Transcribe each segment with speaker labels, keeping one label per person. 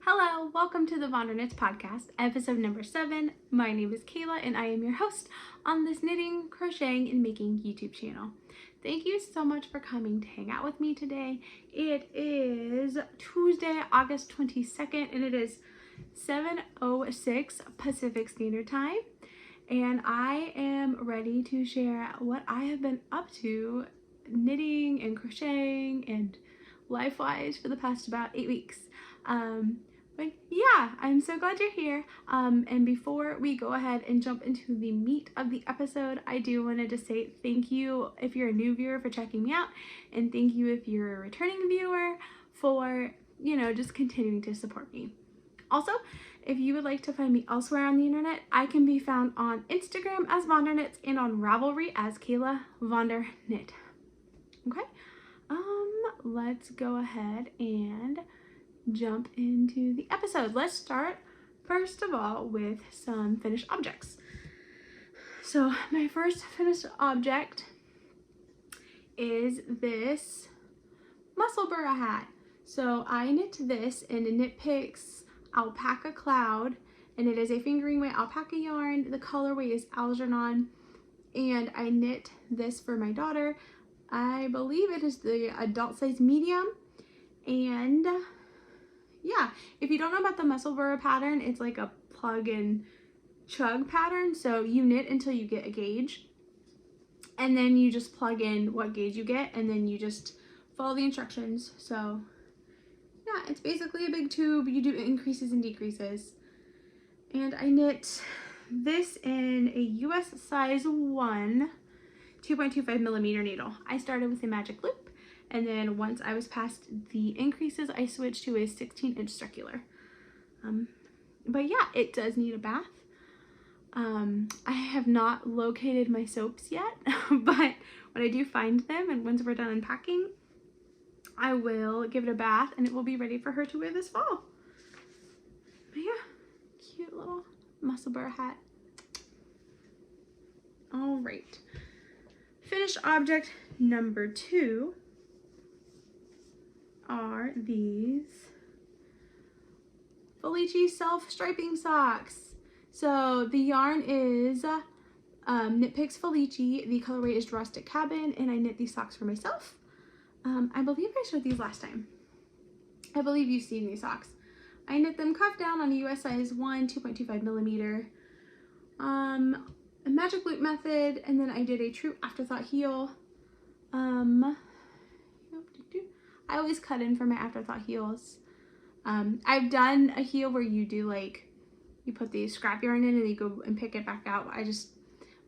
Speaker 1: Hello, welcome to the VonderKnits Podcast, episode number 7. My name is Kayla and I am your host on this knitting, crocheting, and making YouTube channel. Thank you so much for coming to hang out with me today. It is Tuesday, August 22nd, and it is 7:06 Pacific Standard Time. And I am ready to share what I have been up to knitting and crocheting and life-wise for the past about 8 weeks. But yeah, I'm so glad you're here. And before we go ahead and jump into the meat of the episode, I do wanted to say thank you if you're a new viewer for checking me out, and thank you if you're a returning viewer for, just continuing to support me. Also, if you would like to find me elsewhere on the internet, I can be found on Instagram as VonderKnits and on Ravelry as Kayla VonderKnit. Okay, let's go ahead and jump into the episode. Let's start first of all with some finished objects. So my first finished object is this Musselburgh hat. So I knit this in a Knitpick's Alpaca Cloud, and it is a fingering weight alpaca yarn. The colorway is Algernon, and I knit this for my daughter. I believe it is the adult size medium. And yeah, if you don't know about the Musselburgh pattern, it's like a plug and chug pattern. So you knit until you get a gauge, and then you just plug in what gauge you get, and then you just follow the instructions. So yeah, it's basically a big tube. You do increases and decreases. And I knit this in a US size 1 2.25 millimeter needle. I started with a magic loop, and then once I was past the increases, I switched to a 16-inch circular. But yeah, it does need a bath. I have not located my soaps yet, but when I do find them and once we're done unpacking, I will give it a bath and it will be ready for her to wear this fall. But yeah, cute little Musselburgh hat. All right. Finished object number 2 are these Felici self-striping socks. So the yarn is Knitpick's Felici. The colorway is Rustic Cabin, and I knit these socks for myself. I believe I showed these last time. I believe you've seen these socks. I knit them cuff down on a US size 1 2.25 millimeter. A magic loop method, and then I did a true afterthought heel. I always cut in for my afterthought heels. I've done a heel where you do you put the scrap yarn in and you go and pick it back out. I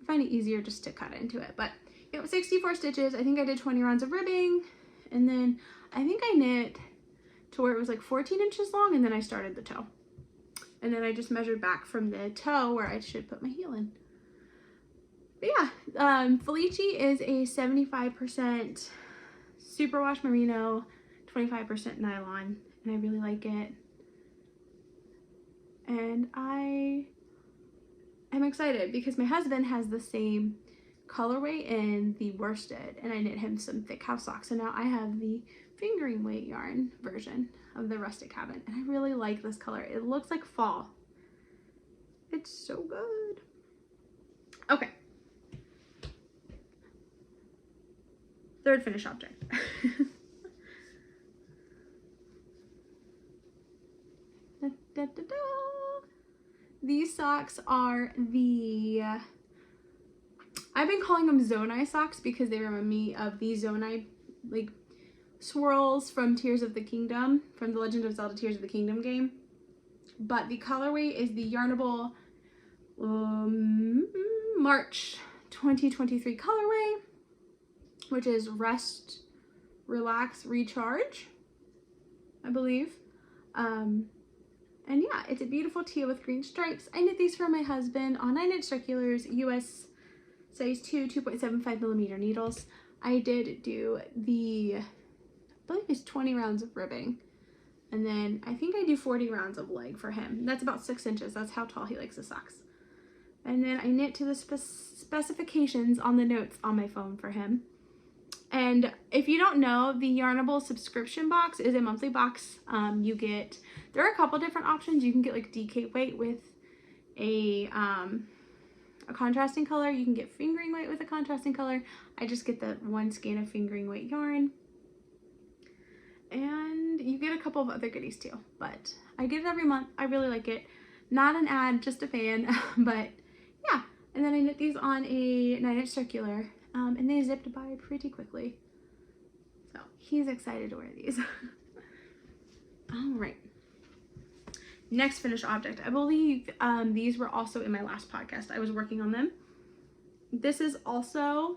Speaker 1: find it easier just to cut into it. But it was 64 stitches. I think I did 20 rounds of ribbing, and then I think I knit to where it was 14 inches long, and then I started the toe. And then I just measured back from the toe where I should put my heel in. But yeah, Felici is a 75% superwash merino, 25% nylon, and I really like it. And I am excited because my husband has the same colorway in the worsted, and I knit him some thick house socks. So now I have the fingering weight yarn version of the Rustic Cabin, and I really like this color. It looks like fall. It's so good. Okay. Third finished object. Da, da, da, da. These socks are I've been calling them Zonai socks because they remind me of the Zonai swirls from Tears of the Kingdom, from the Legend of Zelda Tears of the Kingdom game. But the colorway is the Yarnable March 2023 colorway, which is Rest, Relax, Recharge, I believe. And yeah, it's a beautiful teal with green stripes. I knit these for my husband on 9-inch circulars, US size 2 2.75 millimeter needles. I did do I believe it's 20 rounds of ribbing. And then I think I do 40 rounds of leg for him. That's about 6 inches. That's how tall he likes the socks. And then I knit to the specifications on the notes on my phone for him. And if you don't know, the Yarnable subscription box is a monthly box. You get, there are a couple different options. You can get like DK weight with a contrasting color. You can get fingering weight with a contrasting color. I just get the one skein of fingering weight yarn. And you get a couple of other goodies too, but I get it every month. I really like it. Not an ad, just a fan, but yeah. And then I knit these on a 9-inch circular, and they zipped by pretty quickly. So he's excited to wear these. All right. Next finished object. I believe these were also in my last podcast. I was working on them. This is also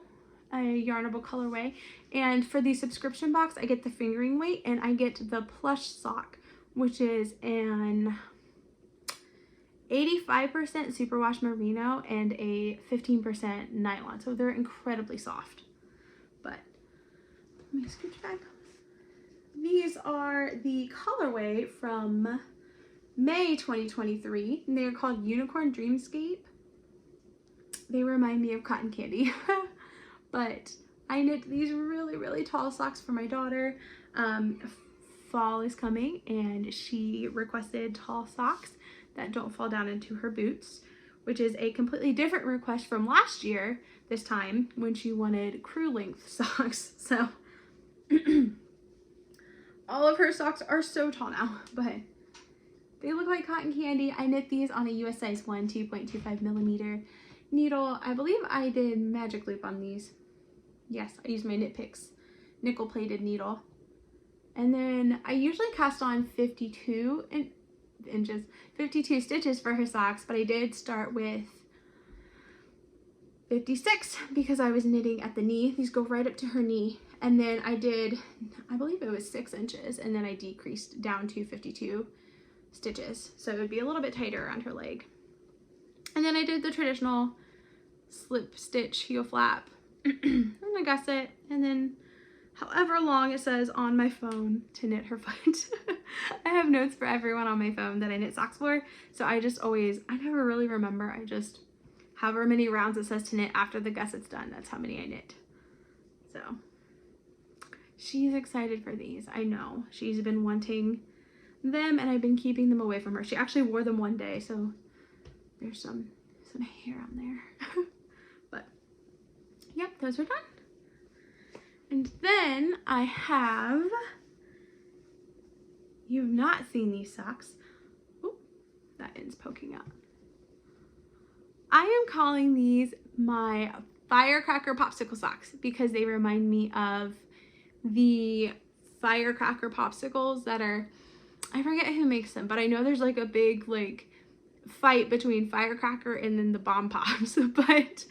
Speaker 1: a Yarnable colorway, and for the subscription box I get the fingering weight, and I get the plush sock, which is an 85% superwash merino and a 15% nylon, so they're incredibly soft. But let me scooch back. These are the colorway from May 2023, and they are called Unicorn Dreamscape. They remind me of cotton candy. But I knit these really, really tall socks for my daughter. Fall is coming, and she requested tall socks that don't fall down into her boots, which is a completely different request from last year, this time, when she wanted crew length socks. So all of her socks are so tall now, but they look like cotton candy. I knit these on a US size 1 2.25 millimeter needle. I believe I did magic loop on these. Yes, I use my Knitpick's nickel plated needle. And then I usually cast on 52 stitches for her socks, but I did start with 56 because I was knitting at the knee. These go right up to her knee. And then I did, I believe it was 6 inches, and then I decreased down to 52 stitches. So it would be a little bit tighter around her leg. And then I did the traditional slip stitch heel flap. And I gusset, and then however long it says on my phone to knit her foot. I have notes for everyone on my phone that I knit socks for, so I just always, I never really remember. I just, however many rounds it says to knit after the gusset's done, that's how many I knit. So she's excited for these. I know she's been wanting them, and I've been keeping them away from her. She actually wore them one day, so there's some hair on there. But yep, those are done. And then I have, you've not seen these socks. Oh, that end's poking out. I am calling these my Firecracker Popsicle socks because they remind me of the Firecracker popsicles that are, I forget who makes them, but I know there's like a big like fight between Firecracker and then the Bomb Pops. But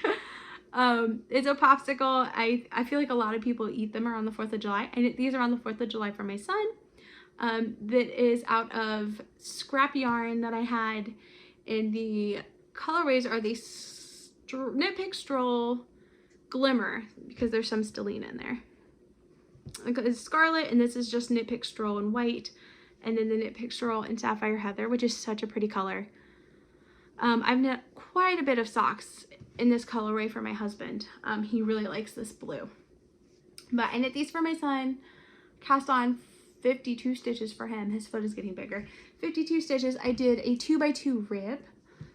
Speaker 1: it's a popsicle. I feel like a lot of people eat them around the 4th of July. I knit these around the 4th of July for my son. That is out of scrap yarn that I had, and the colorways are the Knitpick Stroll Glimmer, because there's some stellene in there. It's Scarlett, and this is just Knitpick Stroll in white, and then the Knitpick Stroll in Sapphire Heather, which is such a pretty color. I've knit quite a bit of socks in this colorway for my husband. He really likes this blue. But I knit these for my son, cast on 52 stitches for him. His foot is getting bigger. 52 stitches. I did a 2x2 rib,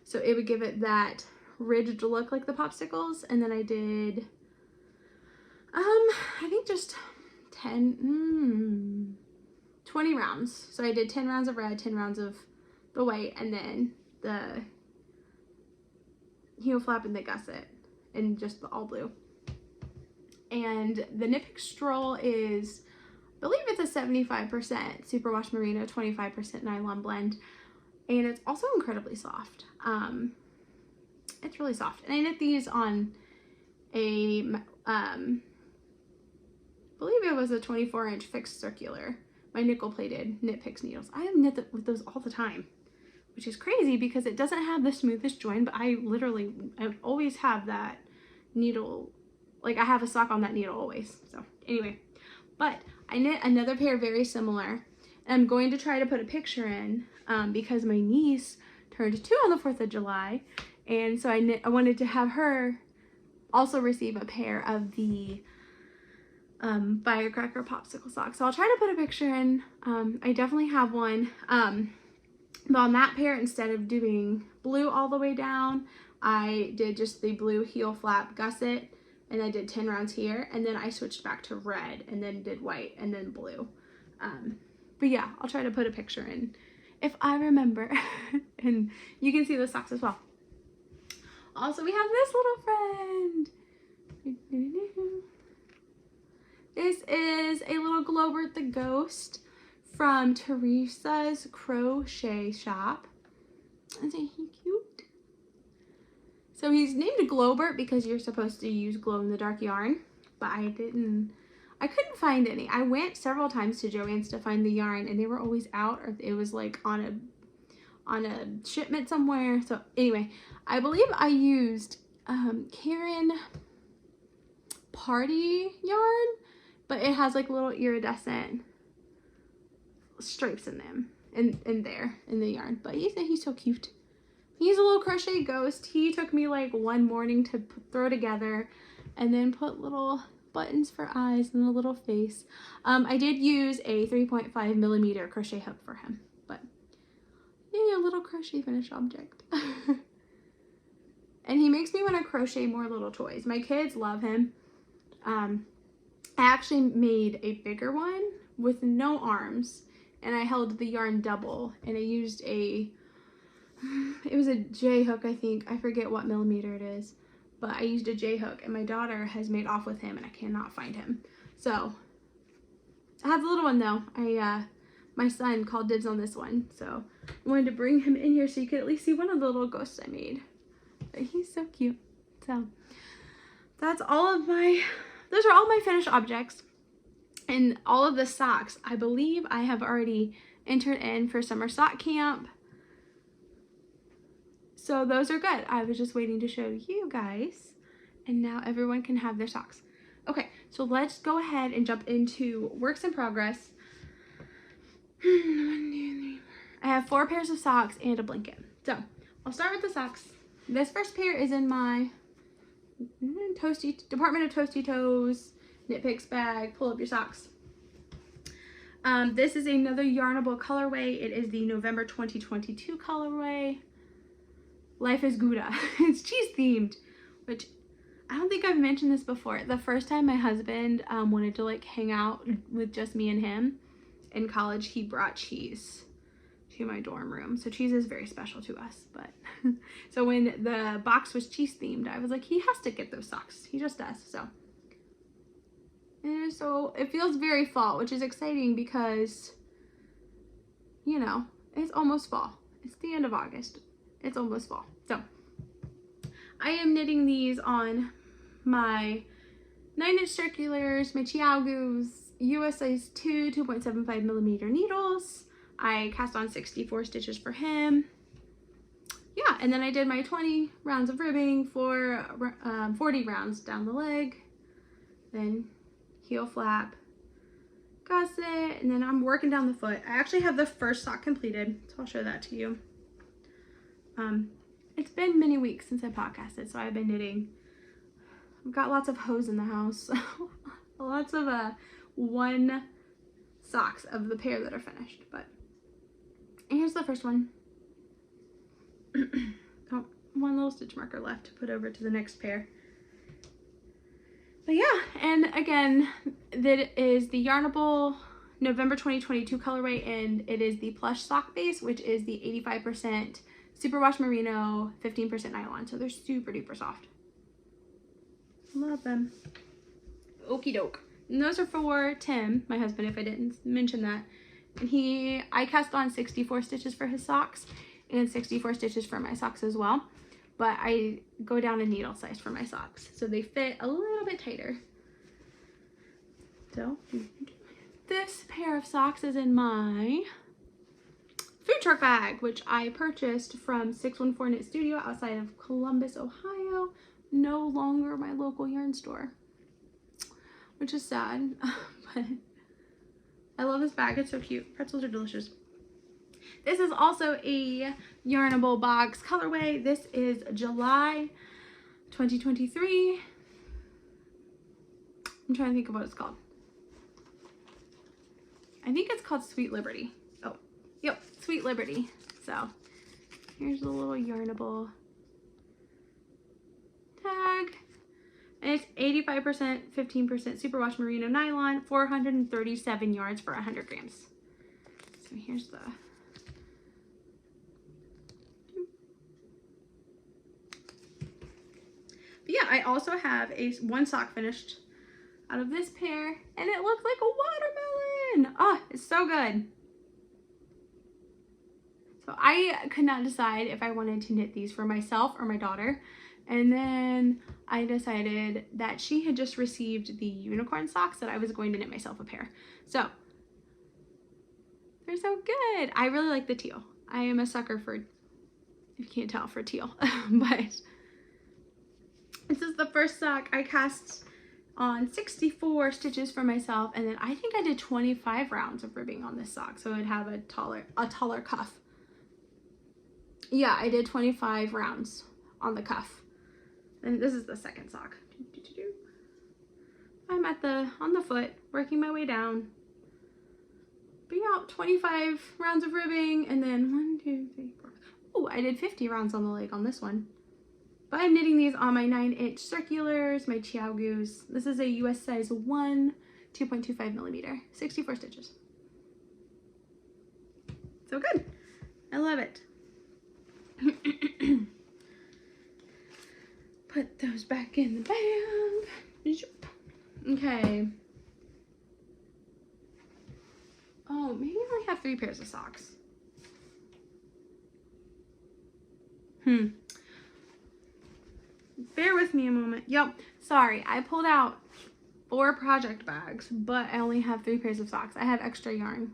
Speaker 1: so it would give it that ridged look like the popsicles. And then I did, I think just 20 rounds. So I did 10 rounds of red, 10 rounds of the white, and then the heel flap and the gusset, and just the all blue. And the Knitpick Stroll is, I believe it's a 75% superwash merino, 25% nylon blend, and it's also incredibly soft. It's really soft. And I knit these on a I believe it was a 24-inch fixed circular, my nickel plated Knitpick's needles. I have knit with those all the time, which is crazy because it doesn't have the smoothest join, but I always have that needle, like I have a sock on that needle always. So anyway, but I knit another pair very similar, and I'm going to try to put a picture in because my niece turned 2 on the 4th of July, and so I wanted to have her also receive a pair of the Firecracker Popsicle socks. So I'll try to put a picture in. I definitely have one. But on that pair, instead of doing blue all the way down, I did just the blue heel flap gusset, and I did 10 rounds here, and then I switched back to red, and then did white, and then blue. But yeah, I'll try to put a picture in if I remember. And you can see the socks as well. Also, we have this little friend. This is a little Glowbert the Ghost from Theresa's crochet shop. Isn't he cute? So he's named Glowbert because you're supposed to use glow-in-the-dark yarn, but I couldn't find any. I went several times to Joann's to find the yarn, and they were always out, or it was like on a shipment somewhere. So anyway, I believe I used Caron party yarn, but it has like little iridescent stripes in them, in there in the yarn. But he's so cute. He's a little crochet ghost. He took me like one morning to throw together and then put little buttons for eyes and a little face. I did use a 3.5 millimeter crochet hook for him, but yeah, a little crochet finished object. And he makes me want to crochet more little toys. My kids love him. I actually made a bigger one with no arms, and I held the yarn double, and I used it was a J hook, I think. I forget what millimeter it is, but I used a J hook, and my daughter has made off with him, and I cannot find him. So I have the little one though. My son called dibs on this one, so I wanted to bring him in here so you could at least see one of the little ghosts I made. But he's so cute. So that's those are all my finished objects. And all of the socks, I believe I have already entered in for summer sock camp. So those are good. I was just waiting to show you guys, and now everyone can have their socks. Okay, so let's go ahead and jump into works in progress. I have 4 pairs of socks and a blanket. So I'll start with the socks. This first pair is in my Department of Toasty Toes Knitpicks bag. Pull up your socks. This is another Yarnable colorway. It is the November 2022 colorway. Life is Gouda. It's cheese themed, which I don't think I've mentioned this before. The first time my husband wanted to like hang out with just me and him in college, he brought cheese to my dorm room. So cheese is very special to us. But so when the box was cheese themed, I was like, he has to get those socks. He just does. So it feels very fall, which is exciting because, you know, it's almost fall. It's the end of August. It's almost fall. So I am knitting these on my 9-inch circulars, my Chiaogus US size 2 2.75 millimeter needles. I cast on 64 stitches for him. Yeah, and then I did my 20 rounds of ribbing for 40 rounds down the leg. Then heel flap, gusset, and then I'm working down the foot. I actually have the first sock completed, so I'll show that to you. It's been many weeks since I podcasted, so I've been knitting. I've got lots of hose in the house. Lots of one socks of the pair that are finished. But here's the first one. Oh, one little stitch marker left to put over to the next pair. But yeah, and again, that is the Yarnable November 2022 colorway, and it is the plush sock base, which is the 85% superwash merino, 15% nylon. So they're super duper soft. Love them. Okie doke. And those are for Tim, my husband, if I didn't mention that. And I cast on 64 stitches for his socks and 64 stitches for my socks as well. But I go down a needle size for my socks, so they fit a little bit tighter. So this pair of socks is in my food truck bag, which I purchased from 614 Knit Studio outside of Columbus, Ohio. No longer my local yarn store, which is sad. But I love this bag. It's so cute. Pretzels are delicious. This is also a Yarnable box colorway. This is July 2023. I'm trying to think of what it's called. I think it's called Sweet Liberty. Oh, yep, Sweet Liberty. So here's a little Yarnable tag. And it's 85%, 15% superwash merino nylon, 437 yards for 100 grams. So here's the... But yeah, I also have one sock finished out of this pair, and it looks like a watermelon. Oh, it's so good. So I could not decide if I wanted to knit these for myself or my daughter. And then I decided that she had just received the unicorn socks that I was going to knit myself a pair. So they're so good. I really like the teal. I am a sucker for, if you can't tell, for teal. But this is the first sock I cast on 64 stitches for myself. And then I think I did 25 rounds of ribbing on this sock. So it would have a taller cuff. Yeah, I did 25 rounds on the cuff. And this is the second sock. I'm on the foot, working my way down. Bring out 25 rounds of ribbing, and then 1, 2, 3, 4. Oh, I did 50 rounds on the leg on this one. But I'm knitting these on my 9-inch circulars, my Chiaogus. This is a US size 1, 2.25 millimeter, 64 stitches. So good. I love it. Put those back in the bag. Okay. Oh, maybe I only have 3 pairs of socks. Bear with me a moment. Yep. Sorry, I pulled out 4 project bags, but I only have 3 pairs of socks. I have extra yarn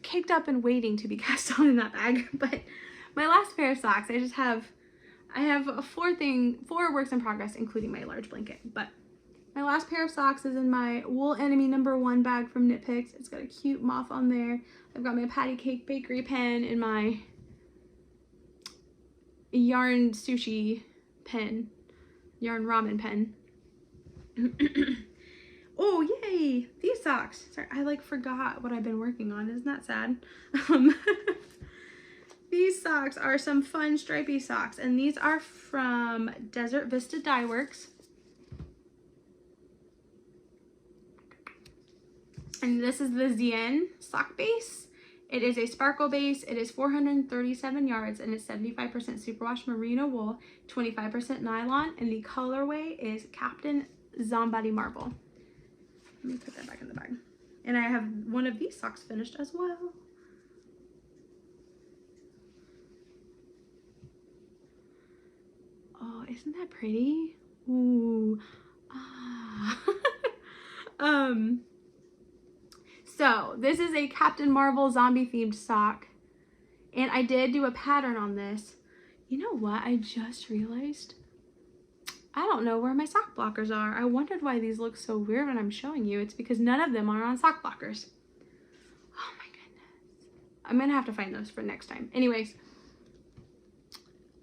Speaker 1: caked up and waiting to be cast on in that bag. But my last pair of socks, I have 4 works in progress, including my large blanket. But my last pair of socks is in my Wool Enemy #1 bag from Knitpick. It's got a cute moth on there. I've got my patty cake bakery pen in my yarn sushi pen, yarn ramen pen. Oh, yay! These socks. Sorry, I forgot what I've been working on. Isn't that sad? These socks are some fun stripy socks, and these are from Desert Vista Dye Works. And this is the Zien sock base. It is a sparkle base. It is 437 yards, and it's 75% superwash merino wool, 25% nylon, and the colorway is Captain Zombody Marble. Let me put that back in the bag. And I have one of these socks finished as well. Oh, isn't that pretty? Ooh. Ah. So this is a Captain Marvel zombie themed sock. And I did do a pattern on this. You know what? I just realized I don't know where my sock blockers are. I wondered why these look so weird when I'm showing you. It's because none of them are on sock blockers. Oh my goodness. I'm gonna have to find those for next time. Anyways,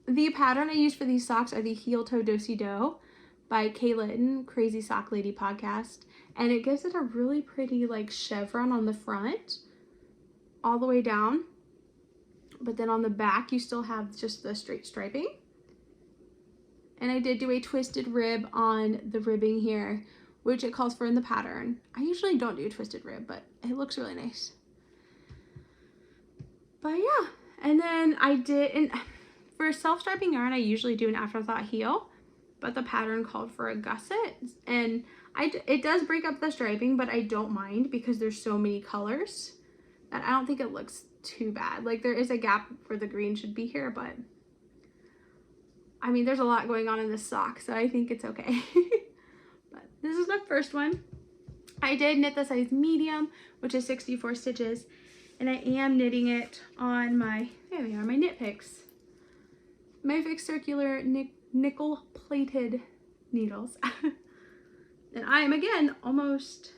Speaker 1: the pattern I used for these socks are the Heel Toe Do-Si Do by Kayla, Crazy Sock Lady Podcast. And it gives it a really pretty chevron on the front all the way down. But then on the back, you still have just the straight striping. And I did do a twisted rib on the ribbing here, which it calls for in the pattern. I usually don't do a twisted rib, but it looks really nice. But yeah, and then I did, and for self-striping yarn, I usually do an afterthought heel, but the pattern called for a gusset. And it does break up the striping, but I don't mind because there's so many colors that I don't think it looks too bad. There is a gap where the green should be here, but I mean, there's a lot going on in this sock, so I think it's okay. But this is the first one. I did knit the size medium, which is 64 stitches, and I am knitting it on my, there they are, my Knitpicks. My fixed circular nickel plated needles. And I am again almost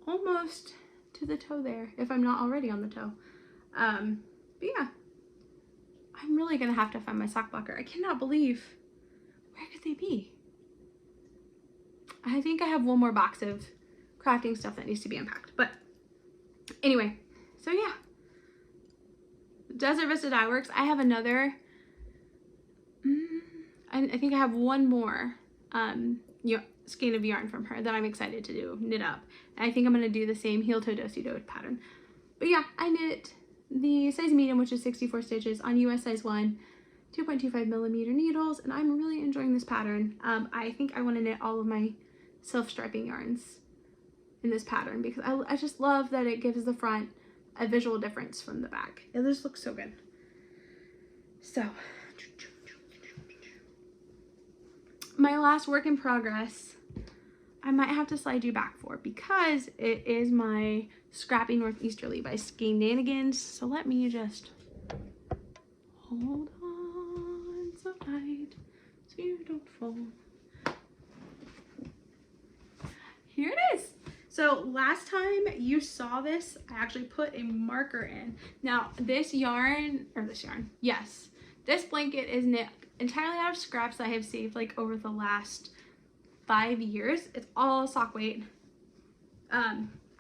Speaker 1: to the toe there, if I'm not already on the toe. But yeah, I'm really gonna have to find my sock blocker. I cannot believe, where could they be? I think I have one more box of crafting stuff that needs to be unpacked. But anyway, so yeah. Desert Vista Dye Works. I have another, I think I have one more skein of yarn from her that I'm excited to knit up. And I think I'm going to do the same heel toe do-si-do pattern. But yeah, I knit the size medium, which is 64 stitches on US size 1, 2.25 millimeter needles, and I'm really enjoying this pattern. I think I want to knit all of my self-striping yarns in this pattern because I just love that it gives the front a visual difference from the back. It just looks so good. So, my last work in progress, I might have to slide you back for because it is my Scrappy Northeasterly by Skein-nanigans. So let me just hold on so tight so you don't fall. Here it is. So last time you saw this, I actually put a marker in. Now this blanket is knit entirely out of scraps that I have saved like over the last 5 years. It's all sock weight.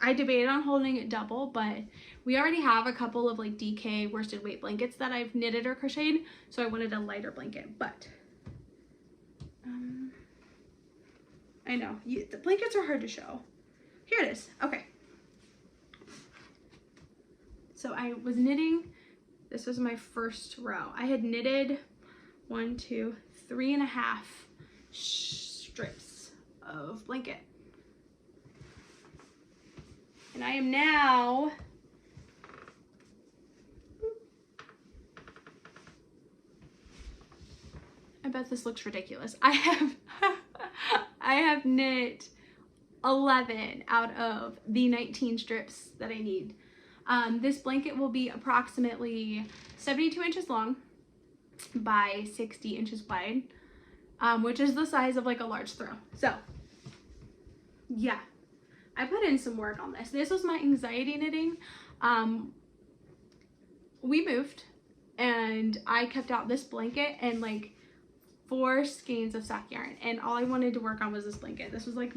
Speaker 1: I debated on holding it double, but we already have a couple of like DK worsted weight blankets that I've knitted or crocheted, so I wanted a lighter blanket. But I know the blankets are hard to show. Here it is. Okay. So I was knitting. This was my first row. I had knitted 1, 2, 3.5 strips of blanket. And I am now I bet this looks ridiculous. I have knit 11 out of the 19 strips that I need. This blanket will be approximately 72 inches long by 60 inches wide, which is the size of like a large throw. So yeah, I put in some work on this. This was my anxiety knitting. We moved and I kept out this blanket and like 4 skeins of sock yarn, and all I wanted to work on was this blanket. This was like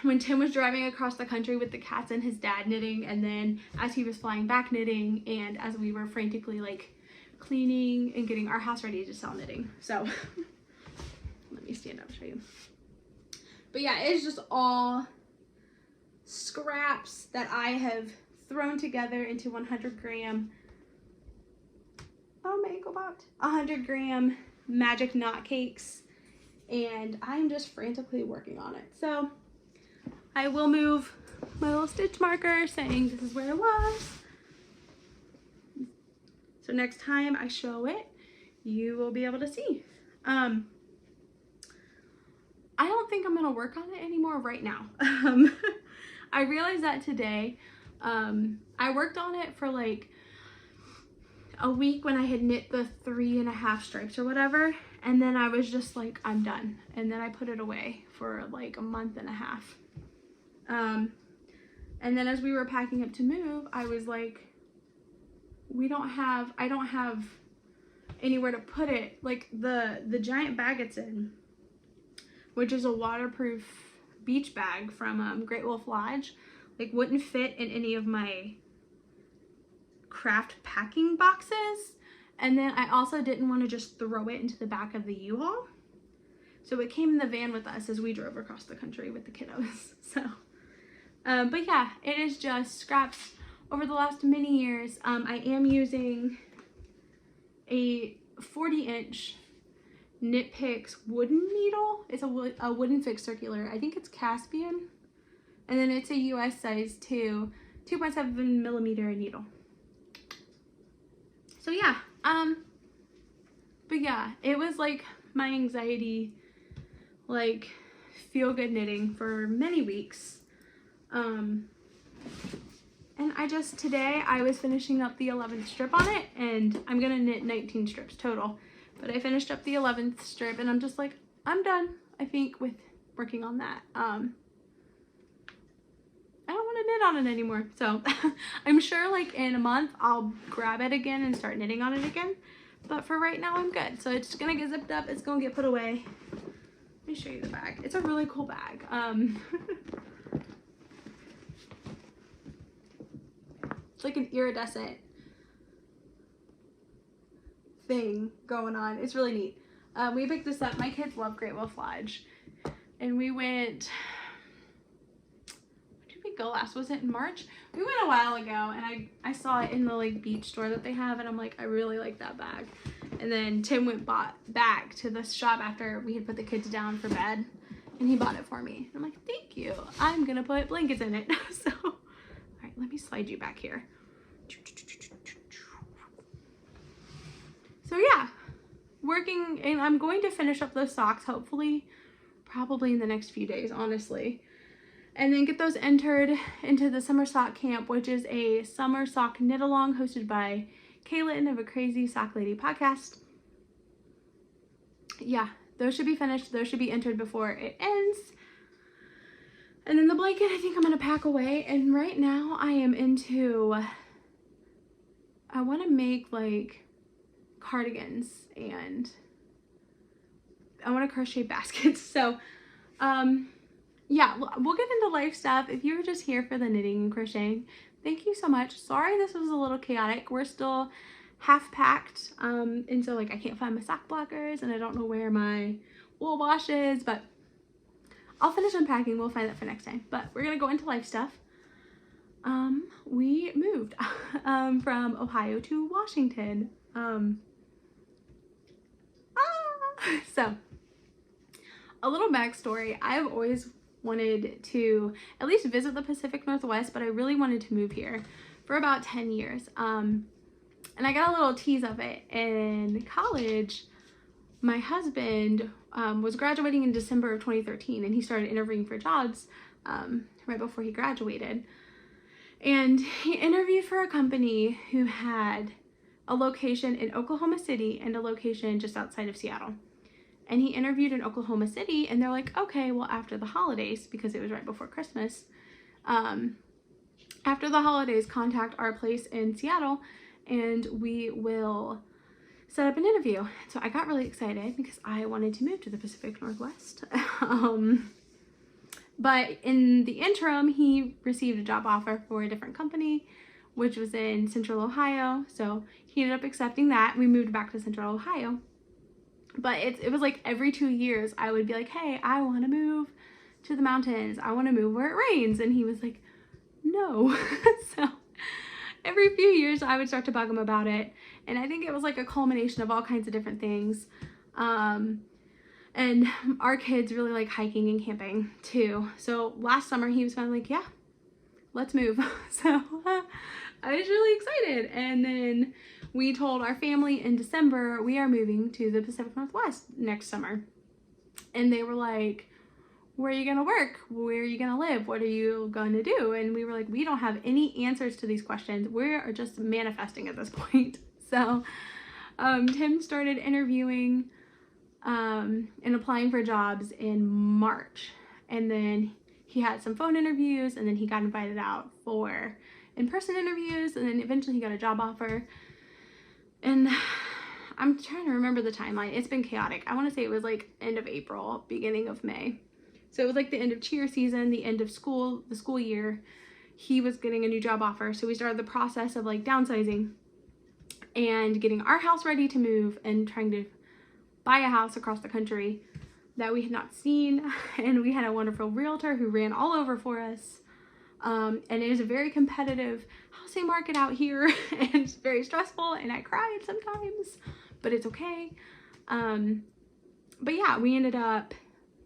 Speaker 1: when Tim was driving across the country with the cats and his dad knitting, and then as he was flying back knitting, and as we were frantically like cleaning and getting our house ready to sell knitting. So let me stand up and show you. But yeah, it's just all scraps that I have thrown together into 100 gram, oh my ankle popped, 100 gram magic knot cakes, and I'm just frantically working on it. So I will move my little stitch marker saying this is where it was. So next time I show it, you will be able to see. I don't think I'm gonna work on it anymore right now. I realized that today. I worked on it for like a week when I had knit the 3.5 stripes or whatever, and then I was just like, I'm done. And then I put it away for like a month and a half. And then as we were packing up to move, I was like, I don't have anywhere to put it. Like the giant bag it's in, which is a waterproof beach bag from Great Wolf Lodge, like wouldn't fit in any of my craft packing boxes. And then I also didn't want to just throw it into the back of the U-Haul. So it came in the van with us as we drove across the country with the kiddos. So, but yeah, it is just scraps over the last many years. I am using a 40-inch Knitpick's wooden needle. It's a wooden fixed circular. I think it's Caspian. And then it's a US size 2.7 millimeter needle. So yeah, but yeah, it was like my anxiety, like feel good knitting for many weeks. And today I was finishing up the 11th strip on it, and I'm gonna knit 19 strips total, but I finished up the 11th strip and I'm just like, I'm done, I think, with working on that. I don't want to knit on it anymore. So I'm sure like in a month I'll grab it again and start knitting on it again. But for right now I'm good. So it's gonna get zipped up. It's gonna get put away. Let me show you the bag. It's a really cool bag. It's like an iridescent thing going on. It's really neat. We picked this up. My kids love Great Wolf Lodge. And we went, when did we go last? Was it in March? We went a while ago, and I saw it in the like beach store that they have, and I'm like, I really like that bag. And then Tim bought back to the shop after we had put the kids down for bed, and he bought it for me. I'm like, thank you. I'm gonna put blankets in it. So, all right, let me slide you back here. So yeah, working, and I'm going to finish up those socks, hopefully, probably in the next few days, honestly. And then get those entered into the summer sock camp, which is a summer sock knit along hosted by Kaylin of a Crazy Sock Lady podcast. Yeah, those should be finished. Those should be entered before it ends. And then the blanket, I think I'm going to pack away. And right now I am into, I want to make like cardigans, and I want to crochet baskets. So, yeah, we'll get into life stuff. If you were just here for the knitting and crocheting, thank you so much. Sorry this was a little chaotic. We're still half packed, and so like I can't find my sock blockers, and I don't know where my wool wash is, but I'll finish unpacking. We'll find that for next time. But we're gonna go into life stuff. We moved from Ohio to Washington. So a little backstory. I've always wanted to at least visit the Pacific Northwest, but I really wanted to move here for about 10 years. And I got a little tease of it in college. My husband was graduating in December of 2013, and he started interviewing for jobs right before he graduated. And he interviewed for a company who had a location in Oklahoma City and a location just outside of Seattle. And he interviewed in Oklahoma City, and they're like, okay, well, after the holidays, because it was right before Christmas, after the holidays, contact our place in Seattle, and we will set up an interview. So I got really excited because I wanted to move to the Pacific Northwest. But in the interim, he received a job offer for a different company, which was in Central Ohio. So he ended up accepting that. We moved back to Central Ohio. But it was like every 2 years I would be like, hey, I want to move to the mountains. I want to move where it rains. And he was like, no. So every few years I would start to bug him about it. And I think it was like a culmination of all kinds of different things. And our kids really like hiking and camping too. So last summer he was finally like, yeah, let's move. So I was really excited. And then we told our family in December, we are moving to the Pacific Northwest next summer. And they were like, where are you going to work? Where are you going to live? What are you going to do? And we were like, we don't have any answers to these questions. We are just manifesting at this point. So Tim started interviewing and applying for jobs in March. And then he had some phone interviews, and then he got invited out for in-person interviews, and then eventually he got a job offer. And I'm trying to remember the timeline. It's been chaotic. I want to say it was like end of April, beginning of May. So it was like the end of cheer season, the end of school, the school year. He was getting a new job offer. So we started the process of like downsizing and getting our house ready to move and trying to buy a house across the country that we had not seen. And we had a wonderful realtor who ran all over for us. And it is a very competitive housing market out here, and it's very stressful, and I cried sometimes, but it's okay. But yeah, we ended up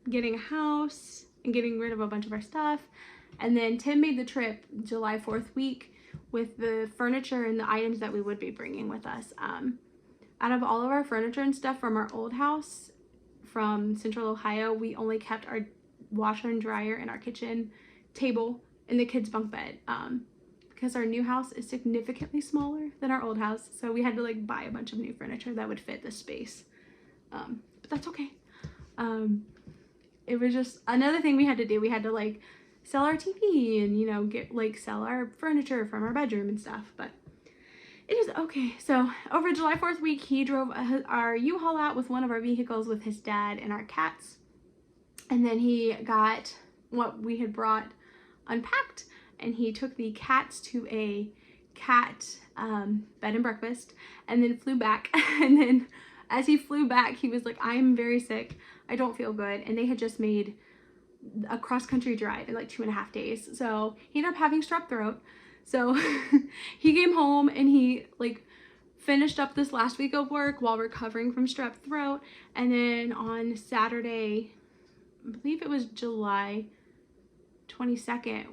Speaker 1: getting a house and getting rid of a bunch of our stuff. And then Tim made the trip July 4th week with the furniture and the items that we would be bringing with us. Out of all of our furniture and stuff from our old house from Central Ohio, we only kept our washer and dryer and our kitchen table and the kids' bunk bed, because our new house is significantly smaller than our old house. So we had to like buy a bunch of new furniture that would fit the space. But that's okay. It was just another thing we had to do. We had to like sell our TV and, you know, get like sell our furniture from our bedroom and stuff, but it is okay. So over July 4th week, he drove our U-Haul out with one of our vehicles with his dad and our cats. And then he got what we had brought unpacked, and he took the cats to a cat bed and breakfast, and then flew back. And then as he flew back, he was like, I'm very sick, I don't feel good. And they had just made a cross-country drive in like 2.5 days, so he ended up having strep throat. So he came home and he like finished up this last week of work while recovering from strep throat. And then on Saturday, I believe it was July 22nd,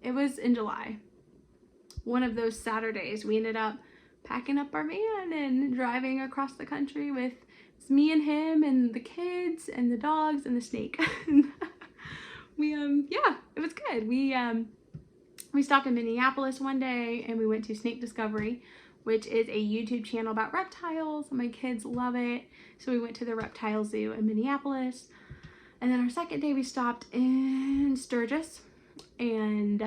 Speaker 1: it was in July, one of those Saturdays, we ended up packing up our van and driving across the country with me and him and the kids and the dogs and the snake. Yeah, it was good. We stopped in Minneapolis one day and we went to Snake Discovery, which is a YouTube channel about reptiles. My kids love it. So we went to the reptile zoo in Minneapolis. And then our second day we stopped in Sturgis, and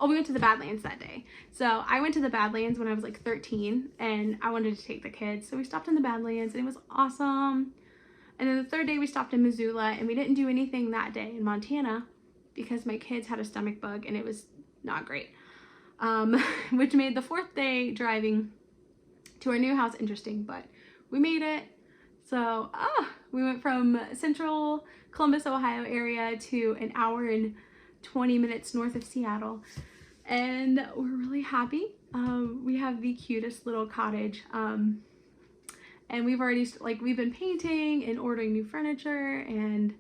Speaker 1: we went to the Badlands that day. So I went to the Badlands when I was like 13 and I wanted to take the kids. So we stopped in the Badlands and it was awesome. And then the third day we stopped in Missoula, and we didn't do anything that day in Montana because my kids had a stomach bug and it was not great. Which made the fourth day driving to our new house interesting, but we made it. So we went from central Columbus, Ohio area to an hour and 20 minutes north of Seattle, and we're really happy. We have the cutest little cottage, and we've already we've been painting and ordering new furniture and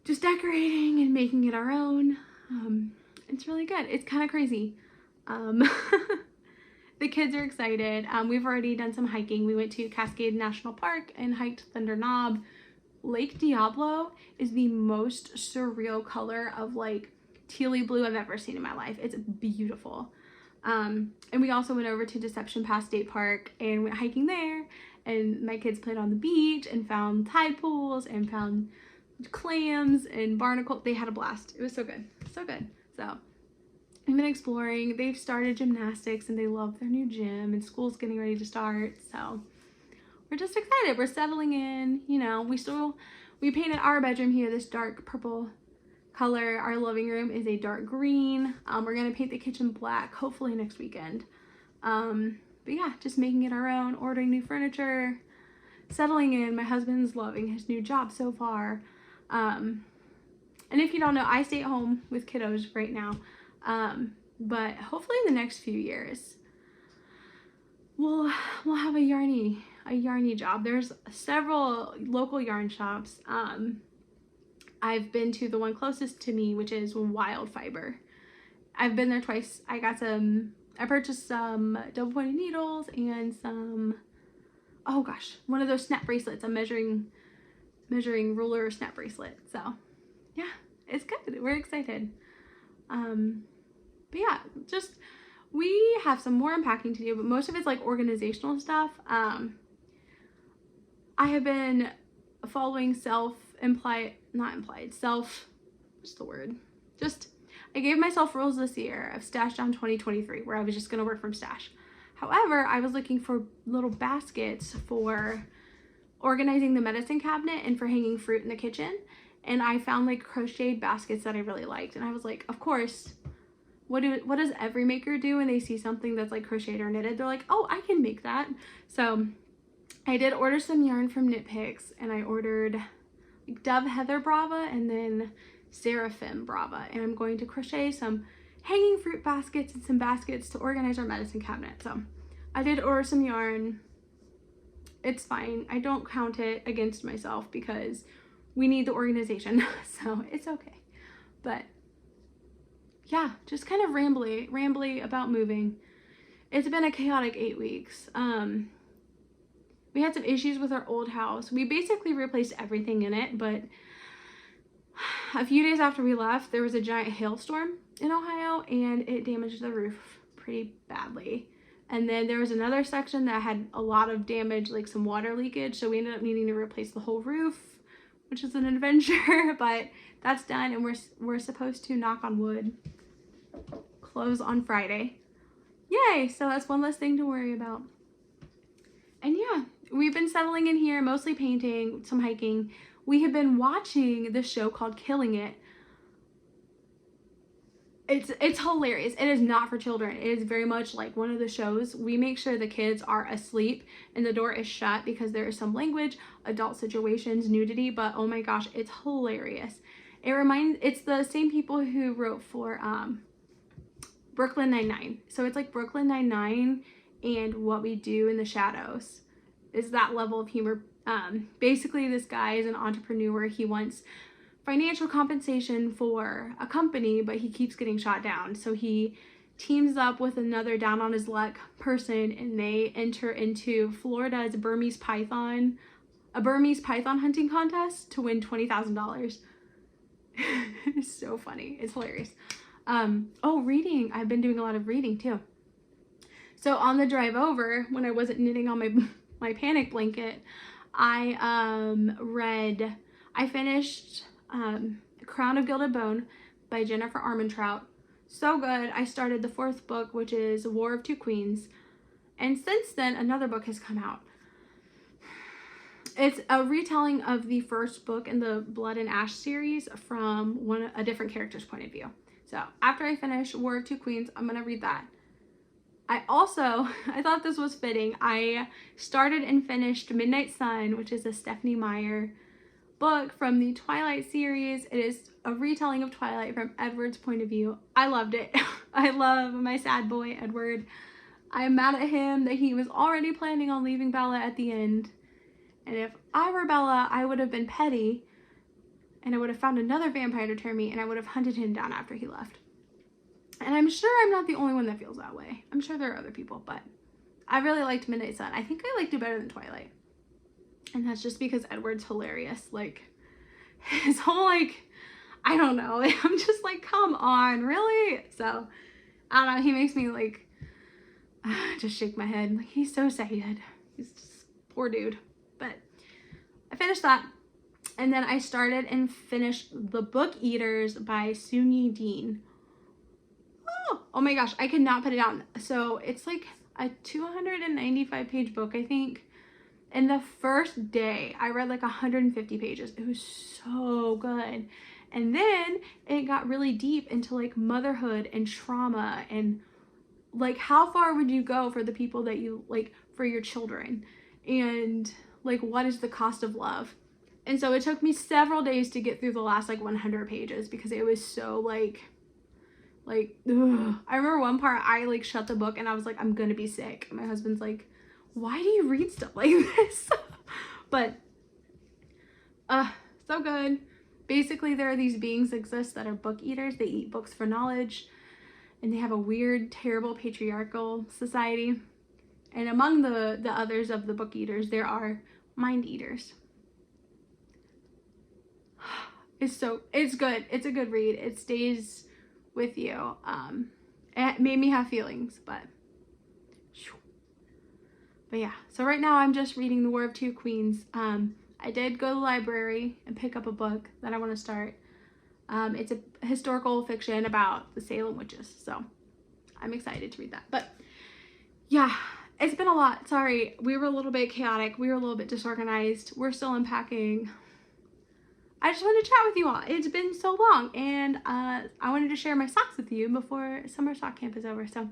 Speaker 1: just decorating and making it our own. It's really good. It's kind of crazy. The kids are excited. We've already done some hiking. We went to Cascade National Park and hiked Thunder Knob. Lake Diablo is the most surreal color of like tealy blue I've ever seen in my life. It's beautiful. And we also went over to Deception Pass State Park and went hiking there. And my kids played on the beach and found tide pools and found clams and barnacles. They had a blast. It was so good. So good. So we've been exploring. They've started gymnastics and they love their new gym, and school's getting ready to start. So we're just excited. We're settling in, you know. We painted our bedroom here this dark purple color. Our living room is a dark green. We're gonna paint the kitchen black hopefully next weekend. But yeah, just making it our own, ordering new furniture, settling in. My husband's loving his new job so far. And if you don't know, I stay at home with kiddos right now. But hopefully in the next few years we'll have a yarny job. There's several local yarn shops. I've been to the one closest to me, which is Wild Fiber. I've been there twice. I purchased some double pointed needles and some, oh gosh, one of those snap bracelets, a measuring ruler snap bracelet. So yeah, it's good. We're excited. But yeah, just, we have some more unpacking to do, but most of it's like organizational stuff. I have been following I gave myself rules this year of Stash Down 2023, where I was just going to work from stash. However, I was looking for little baskets for organizing the medicine cabinet and for hanging fruit in the kitchen. And I found like crocheted baskets that I really liked. And I was like, of course, what does every maker do when they see something that's like crocheted or knitted? They're like, oh, I can make that. So I did order some yarn from Knitpick, and I ordered like Dove Heather Brava and then Seraphim Brava. And I'm going to crochet some hanging fruit baskets and some baskets to organize our medicine cabinet. So I did order some yarn. It's fine. I don't count it against myself because we need the organization. So it's okay. But yeah, just kind of rambly about moving. It's been a chaotic 8 weeks. We had some issues with our old house. We basically replaced everything in it, but a few days after we left, there was a giant hailstorm in Ohio and it damaged the roof pretty badly. And then there was another section that had a lot of damage, like some water leakage. So we ended up needing to replace the whole roof, which is an adventure, but that's done. And we're supposed to, knock on wood, close on Friday. Yay! So that's one less thing to worry about. And yeah, we've been settling in here, mostly painting, some hiking. We have been watching this show called Killing It. It's hilarious. It is not for children. It is very much like one of the shows. We make sure the kids are asleep and the door is shut because there is some language, adult situations, nudity, but oh my gosh, it's hilarious. It's the same people who wrote for Brooklyn Nine-Nine. So it's like Brooklyn Nine-Nine and What We Do in the Shadows is that level of humor. Basically, this guy is an entrepreneur. He wants financial compensation for a company, but he keeps getting shot down. So he teams up with another down on his luck person, and they enter into Florida's Burmese python hunting contest to win $20,000. It's so funny. It's hilarious. Oh, reading. I've been doing a lot of reading too. So on the drive over, when I wasn't knitting on my panic blanket, I finished Crown of Gilded Bone by Jennifer Armentrout. So good. I started the 4th book, which is War of Two Queens, and since then another book has come out. It's a retelling of the first book in the Blood and Ash series from a different character's point of view. So after I finish War of Two Queens, I'm gonna read that. I thought this was fitting. I started and finished Midnight Sun, which is a Stephenie Meyer book from the Twilight series. It is a retelling of Twilight from Edward's point of view. I loved it. I love my sad boy Edward. I'm mad at him that he was already planning on leaving Bella at the end. And if I were Bella, I would have been petty and I would have found another vampire to turn me and I would have hunted him down after he left. And I'm sure I'm not the only one that feels that way. I'm sure there are other people, but I really liked Midnight Sun. I think I liked it better than Twilight. And that's just because Edward's hilarious. Like, his whole, like, I don't know. I'm just like, come on, really? So, I don't know. He makes me, like, just shake my head. Like, he's so sad. He's just poor dude. But I finished that. And then I started and finished The Book Eaters by Sunyi Dean. Oh my gosh, I could not put it down. So, it's like a 295-page book, I think. And the first day, I read like 150 pages. It was so good. And then it got really deep into like motherhood and trauma and like how far would you go for the people that you like, for your children, and like what is the cost of love. And so it took me several days to get through the last like 100 pages because it was so like ugh. I remember one part I like shut the book and I was like, I'm gonna be sick. My husband's like, why do you read stuff like this? But so good. Basically, there are these beings that exist that are book eaters. They eat books for knowledge, and they have a weird, terrible patriarchal society. And among the others of the book eaters, there are mind eaters. It's good. It's a good read. It stays with you. It made me have feelings, but yeah, so right now I'm just reading The War of Two Queens. I did go to the library and pick up a book that I want to start. It's a historical fiction about the Salem witches, so I'm excited to read that. But yeah, it's been a lot. Sorry, we were a little bit chaotic. We were a little bit disorganized. We're still unpacking. I just wanted to chat with you all. It's been so long, and I wanted to share my socks with you before summer sock camp is over. So